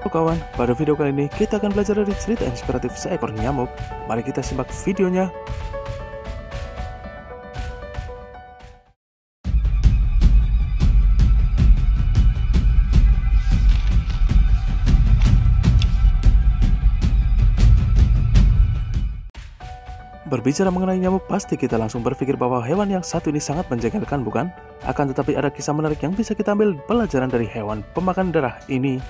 Kawan, pada video kali ini kita akan belajar dari cerita inspiratif seekor nyamuk. Mari kita simak videonya. Berbicara mengenai nyamuk, pasti kita langsung berpikir bahwa hewan yang satu ini sangat menjengkelkan, bukan? Akan tetapi ada kisah menarik yang bisa kita ambil pelajaran dari hewan pemakan darah ini.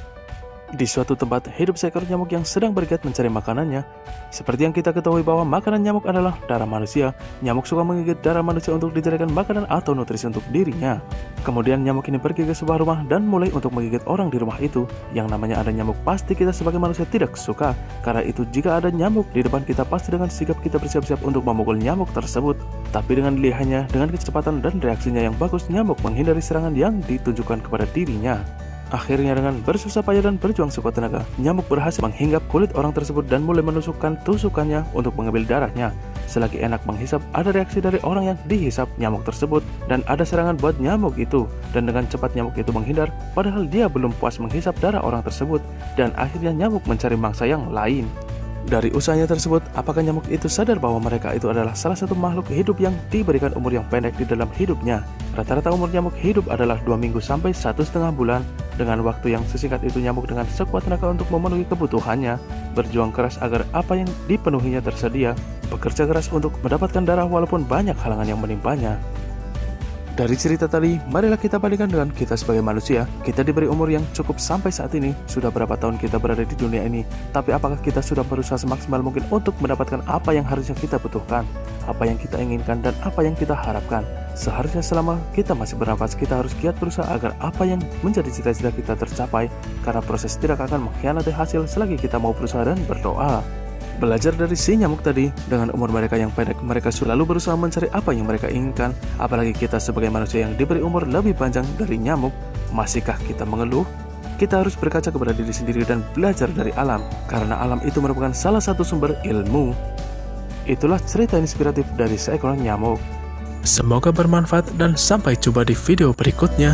Di suatu tempat, hidup seekor nyamuk yang sedang bergiat mencari makanannya. Seperti yang kita ketahui bahwa makanan nyamuk adalah darah manusia, nyamuk suka menggigit darah manusia untuk dijadikan makanan atau nutrisi untuk dirinya. Kemudian nyamuk ini pergi ke sebuah rumah dan mulai untuk menggigit orang di rumah itu. Yang namanya ada nyamuk pasti kita sebagai manusia tidak suka. Karena itu jika ada nyamuk di depan kita, pasti dengan sigap kita bersiap-siap untuk memukul nyamuk tersebut. Tapi dengan lihatnya, dengan kecepatan dan reaksinya yang bagus, nyamuk menghindari serangan yang ditujukan kepada dirinya. Akhirnya dengan bersusah payah dan berjuang sekuat tenaga, nyamuk berhasil menghinggap kulit orang tersebut dan mulai menusukkan tusukannya untuk mengambil darahnya. Selagi enak menghisap, ada reaksi dari orang yang dihisap nyamuk tersebut dan ada serangan buat nyamuk itu. Dan dengan cepat nyamuk itu menghindar, padahal dia belum puas menghisap darah orang tersebut. Dan akhirnya nyamuk mencari mangsa yang lain. Dari usahanya tersebut, apakah nyamuk itu sadar bahwa mereka itu adalah salah satu makhluk hidup yang diberikan umur yang pendek di dalam hidupnya? Rata-rata umur nyamuk hidup adalah 2 minggu sampai 1,5 bulan. Dengan waktu yang sesingkat itu, nyamuk dengan sekuat tenaga untuk memenuhi kebutuhannya, berjuang keras agar apa yang dipenuhinya tersedia, bekerja keras untuk mendapatkan darah walaupun banyak halangan yang menimpanya. Dari cerita tadi, marilah kita bandingkan dengan kita sebagai manusia. Kita diberi umur yang cukup sampai saat ini. Sudah berapa tahun kita berada di dunia ini, tapi apakah kita sudah berusaha semaksimal mungkin untuk mendapatkan apa yang harusnya kita butuhkan, apa yang kita inginkan, dan apa yang kita harapkan? Seharusnya selama kita masih bernafas, kita harus giat berusaha agar apa yang menjadi cita-cita kita tercapai, karena proses tidak akan mengkhianati hasil selagi kita mau berusaha dan berdoa. Belajar dari si nyamuk tadi, dengan umur mereka yang pendek, mereka selalu berusaha mencari apa yang mereka inginkan. Apalagi kita sebagai manusia yang diberi umur lebih panjang dari nyamuk, masihkah kita mengeluh? Kita harus berkaca kepada diri sendiri dan belajar dari alam, karena alam itu merupakan salah satu sumber ilmu. Itulah cerita inspiratif dari seekor nyamuk. Semoga bermanfaat dan sampai jumpa di video berikutnya.